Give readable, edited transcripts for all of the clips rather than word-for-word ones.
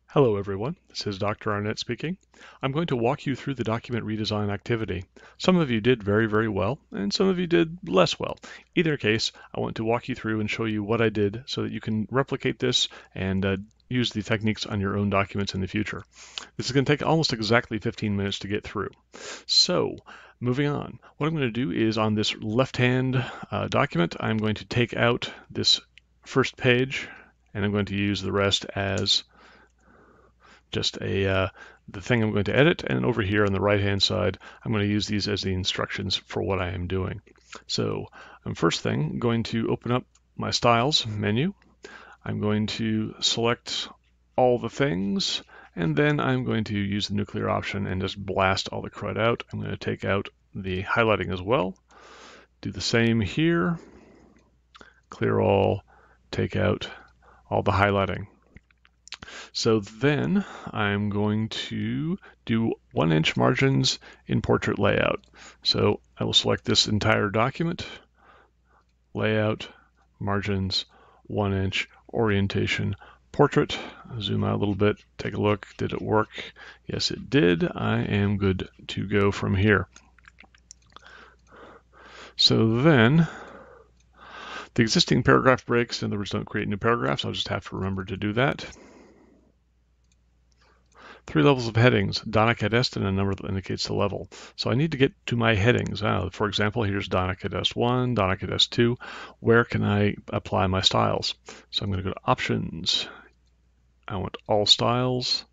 Hello everyone, this is Dr. Arnett speaking. I'm going to walk you through the document redesign activity. Some of you did very well, and some of you did less well. Either case, I want to walk you through and show you what I did so that you can replicate this and use the techniques on your own documents in the future. This is going to take almost exactly 15 minutes to get through. So, moving on, what I'm going to do is on this left-hand document, I'm going to take out this first page, and I'm going to use the rest as just the thing I'm going to edit, and over here on the right hand side I'm going to use these as the instructions for what I am doing. So I'm first thing going to open up my styles menu. I'm going to select all the things, and then I'm going to use the nuclear option and just blast all the crud out. I'm going to take out the highlighting as well. Do the same here. Clear all, take out all the highlighting. So then I'm going to do 1-inch margins in portrait layout. So I will select this entire document, layout, margins, 1-inch, orientation, portrait. Zoom out a little bit, take a look. Did it work? Yes, it did. I am good to go from here. So then the existing paragraph breaks, in other words, don't create new paragraphs. I'll just have to remember to do that. 3 levels of headings, Donna Cadest, and a number that indicates the level. So I need to get to my headings. For example, here's Donna Cadest 1, Donna Cadest 2. Where can I apply my styles? So I'm going to go to Options. I want all styles.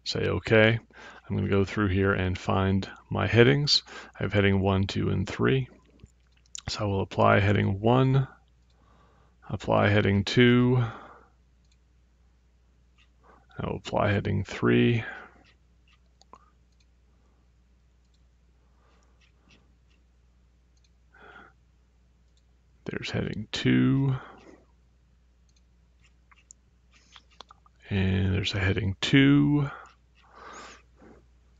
Say OK. I'm going to go through here and find my headings. I have heading 1, 2, and 3. So I will apply heading 1, apply heading 2, I will apply heading 3. There's heading 2. And there's a heading 2.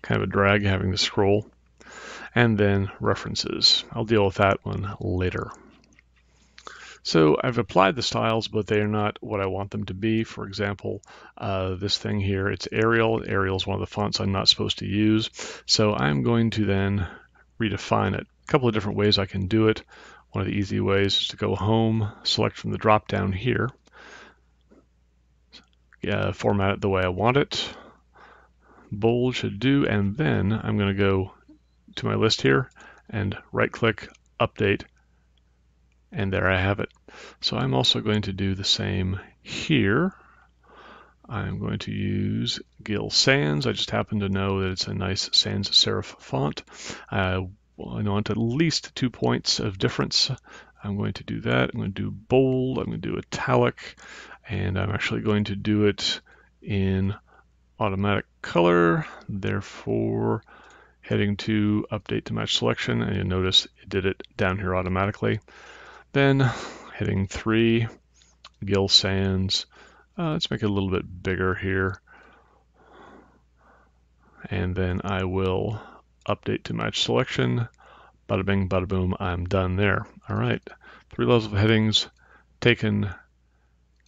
Kind of a drag having to scroll. And then references. I'll deal with that one later. So I've applied the styles, but they are not what I want them to be. For example, this thing here, it's Arial. Arial is one of the fonts I'm not supposed to use. So I'm going to then redefine it. A couple of different ways I can do it. One of the easy ways is to go home, select from the drop down here, format it the way I want it. Bold should do, and then I'm going to go to my list here and right click, update, and there I have it. So I'm also going to do the same here. I'm going to use Gill Sans. I just happen to know that it's a nice sans serif font. I want at least 2 points of difference. I'm going to do that. I'm going to do bold. I'm going to do italic. And I'm actually going to do it in automatic color. Therefore, heading to update to match selection. And you'll notice it did it down here automatically. Then heading 3, Gill Sans. Let's make it a little bit bigger here. And then I will update to match selection. Bada bing, bada boom, I'm done there. All right, 3 levels of headings taken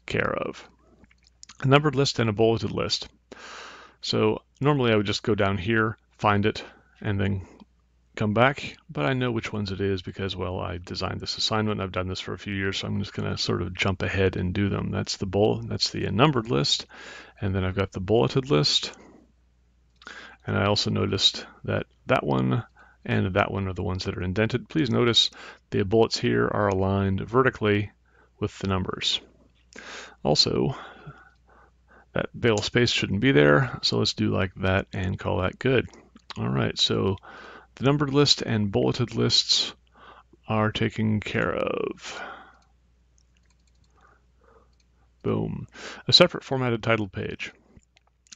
care of. A numbered list and a bulleted list. So normally I would just go down here, find it, and then come back, but I know which ones it is because, well, I designed this assignment. I've done this for a few years, so I'm just going to sort of jump ahead and do them. That's the numbered list, and then I've got the bulleted list. And I also noticed that that one and that one are the ones that are indented. Please notice the bullets here are aligned vertically with the numbers. Also, that veil space shouldn't be there, so let's do like that and call that good. All right, so the numbered list and bulleted lists are taken care of. Boom. A separate formatted title page.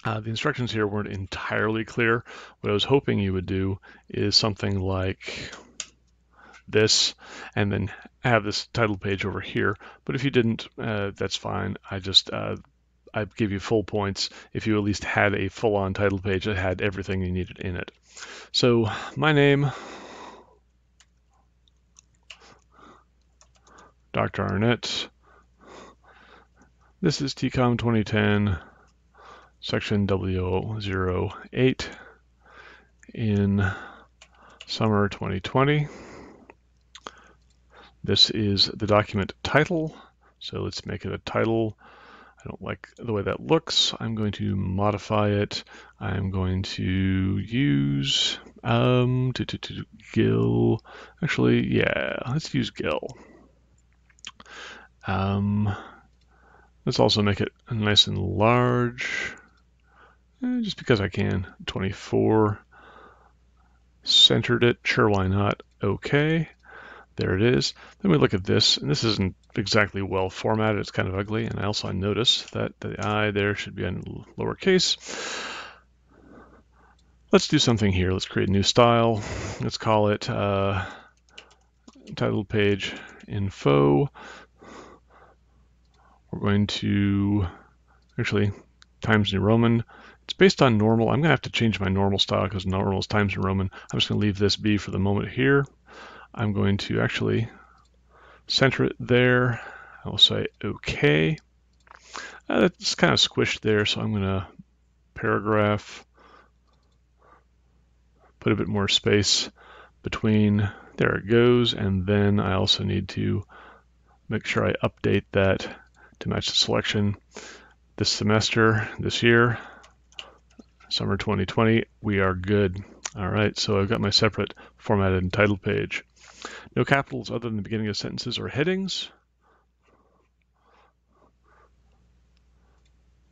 The instructions here weren't entirely clear. What I was hoping you would do is something like this, and then have this title page over here. But if you didn't, that's fine. I give you full points if you at least had a full-on title page that had everything you needed in it. So my name, Dr. Arnett. This is TCOM 2010. section W08 in summer 2020. This is the document title, so let's make it a title. I don't like the way that looks. I'm going to modify it. I'm going to use Gil. Actually, yeah, let's use Gil. Let's also make it nice and large, just because I can. 24. Centered it. Sure, why not? Okay. There it is. Then we look at this, and this isn't exactly well formatted. It's kind of ugly, and I also notice that the I there should be in lowercase. Let's do something here. Let's create a new style. Let's call it title page info. We're going to actually Times New Roman. It's based on normal. I'm going to have to change my normal style because normal is Times New Roman. I'm just going to leave this be for the moment here. I'm going to actually center it there. I will say OK. It's kind of squished there, so I'm going to paragraph, put a bit more space between. There it goes. And then I also need to make sure I update that to match the selection. This semester, this year, summer 2020, we are good. All right, so I've got my separate formatted and title page. No capitals other than the beginning of sentences or headings.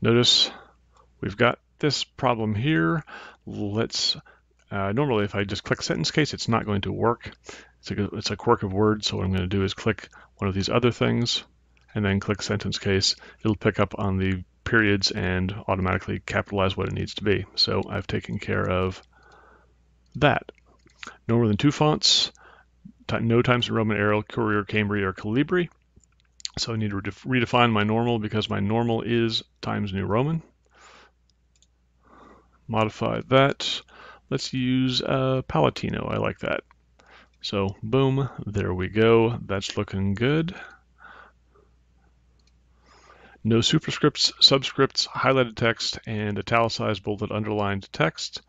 Notice we've got this problem here. Let's normally if I just click sentence case, it's not going to work. It's a quirk of Word, so what I'm going to do is click one of these other things and then click sentence case. It'll pick up on the periods and automatically capitalize what it needs to be. So I've taken care of that. No more than 2 fonts. No Times New Roman, Arial, Courier, Cambry, or Calibri. So I need to redefine my normal because my normal is Times New Roman. Modify that. Let's use Palatino. I like that. So boom, there we go. That's looking good. No superscripts, subscripts, highlighted text, and italicized, bolded, underlined text,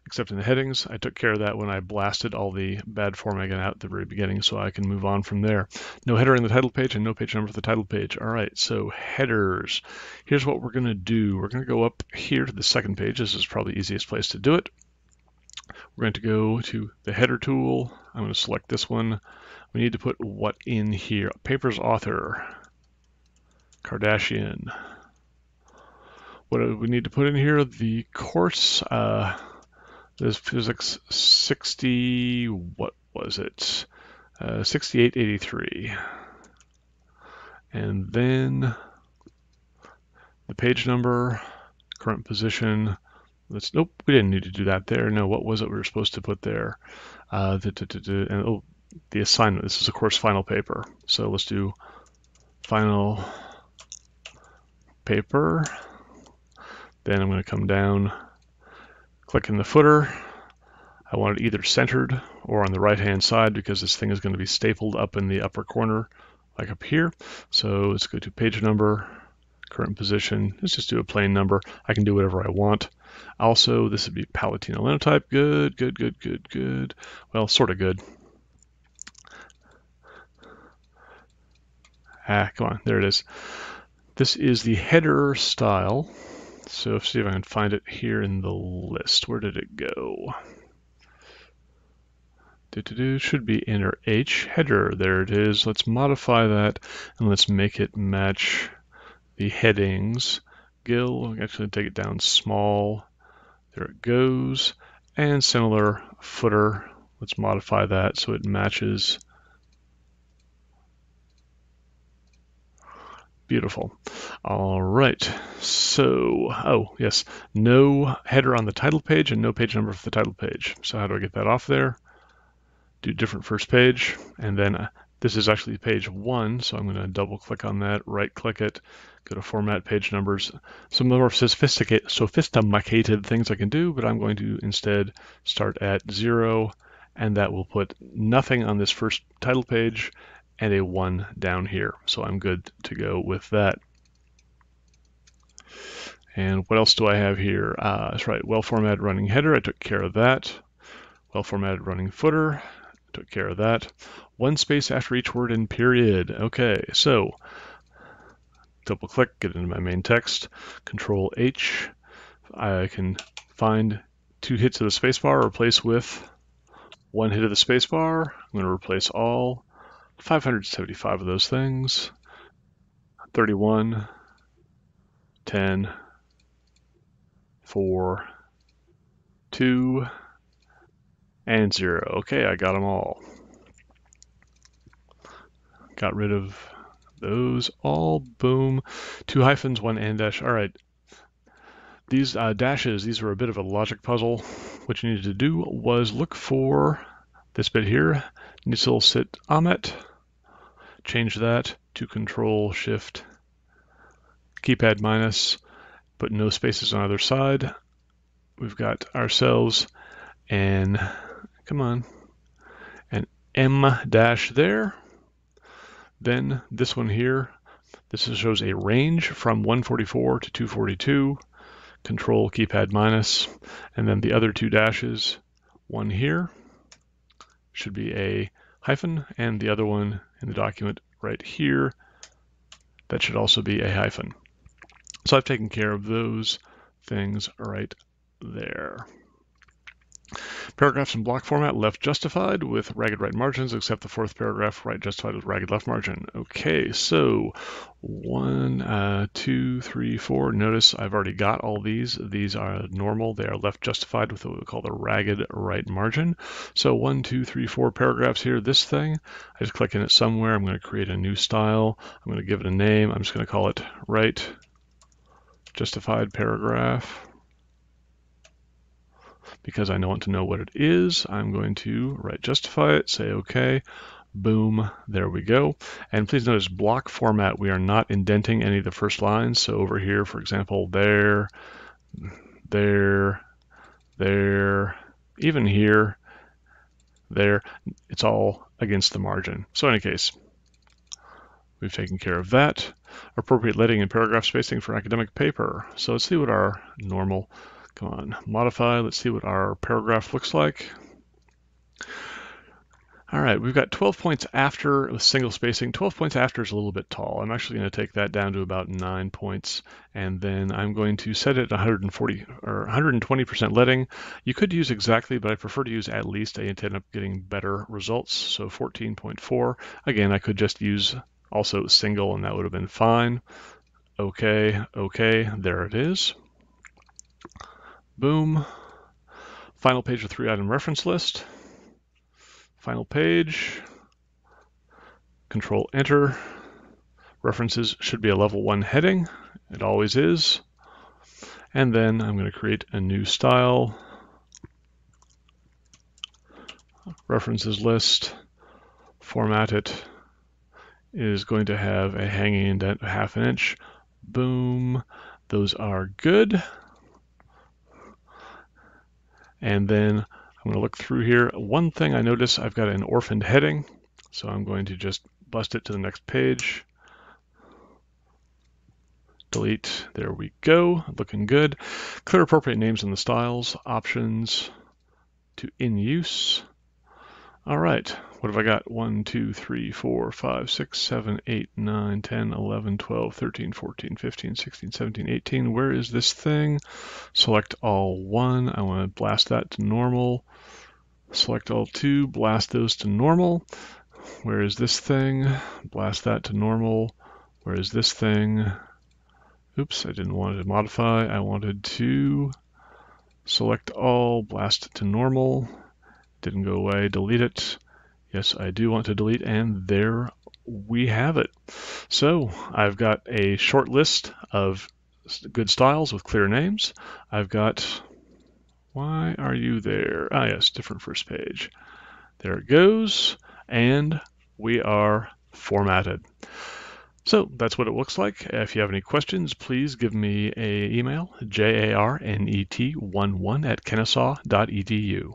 except in the headings. I took care of that when I blasted all the bad formatting out at the very beginning, so I can move on from there. No header in the title page and no page number for the title page. All right, so headers. Here's what we're going to do. We're going to go up here to the second page. This is probably the easiest place to do it. We're going to go to the header tool. I'm going to select this one. We need to put what in here. Paper's author. Kardashian. What do we need to put in here? The course, there's physics 60, what was it? 6883. And then the page number, current position. Nope, we didn't need to do that there. No, what was it we were supposed to put there? The assignment. This is, of course, final paper. So let's do final paper. Then I'm going to come down, click in the footer. I want it either centered or on the right-hand side because this thing is going to be stapled up in the upper corner, like up here. So let's go to page number, current position. Let's just do a plain number. I can do whatever I want. Also, this would be Palatino linotype. Good, good, good, good, good. Well, sort of good. Come on, there it is. This is the header style. So see if I can find it here in the list. Where did it go? Should be inner H header. There it is. Let's modify that and let's make it match the headings. Gil, actually take it down small. There it goes. And similar footer. Let's modify that so it matches. Beautiful. All right. So, oh, yes, no header on the title page and no page number for the title page. So how do I get that off there? Do different first page. And then this is actually page 1. So I'm going to double click on that, right click it, go to format page numbers. Some more sophisticated things I can do, but I'm going to instead start at 0. And that will put nothing on this first title page and a 1 down here. So I'm good to go with that. And what else do I have here? That's right, well-formatted running header. I took care of that. Well-formatted running footer. Took care of that. One space after each word in period. Okay, so double-click, get into my main text. Control H. I can find 2 hits of the spacebar, replace with 1 hit of the spacebar. I'm going to replace all 575 of those things. 31, 10, 4, 2, and 0. Okay, I got them all. Got rid of those all. Boom. 2 hyphens, 1 and dash. All right. These dashes, these were a bit of a logic puzzle. What you needed to do was look for this bit here, Nisil sit Amet. Change that to Control Shift keypad minus, put no spaces on either side. We've got ourselves an, come on, an M dash there. Then this one here, this shows a range from 144 to 242. Control keypad minus, and then the other 2 dashes, one here should be a hyphen, and the other one in the document right here, that should also be a hyphen. So I've taken care of those things right there. Paragraphs in block format, left justified with ragged right margins, except the 4th paragraph, right justified with ragged left margin. Okay, so 1, 2, 3, 4. Notice I've already got all these. These are normal. They are left justified with what we call the ragged right margin. So 1, 2, 3, 4 paragraphs here. This thing, I just click in it somewhere. I'm going to create a new style. I'm going to give it a name. I'm just going to call it right justified paragraph. Because I want to know what it is, I'm going to right justify it, say OK, boom, there we go. And please notice block format, we are not indenting any of the first lines. So over here, for example, there, even here, there, it's all against the margin. So in any case, we've taken care of that. Appropriate leading and paragraph spacing for academic paper. So let's see what our normal, come on, modify. Let's see what our paragraph looks like. All right, we've got 12 points after with single spacing. 12 points after is a little bit tall. I'm actually going to take that down to about 9 points, and then I'm going to set it at 140 or 120% leading. You could use exactly, but I prefer to use at least. I end up getting better results. So 14.4. Again, I could just use also single, and that would have been fine. Okay, okay, there it is. Boom. Final page of 3-item reference list. Final page. Control Enter. References should be a level 1 heading. It always is. And then I'm going to create a new style. References list. Format it. It is going to have a hanging indent of 1/2 inch. Boom. Those are good. And then I'm going to look through here. One thing I notice, I've got an orphaned heading, so I'm going to just bust it to the next page. Delete, there we go, looking good. Clear appropriate names in the styles, options to in use. All right, what have I got? 1, 2, 3, 4, 5, 6, 7, 8, 9, 10, 11, 12, 13, 14, 15, 16, 17, 18. Where is this thing? Select all 1. I want to blast that to normal. Select all 2, blast those to normal. Where is this thing? Blast that to normal. Where is this thing? Oops, I didn't want to modify. I wanted to select all, blast it to normal. Didn't go away, delete it. Yes, I do want to delete, and there we have it. So I've got a short list of good styles with clear names. I've got, why are you there? Ah, yes, different first page. There it goes, and we are formatted. So that's what it looks like. If you have any questions, please give me an email, jarnet11@kennesaw.edu.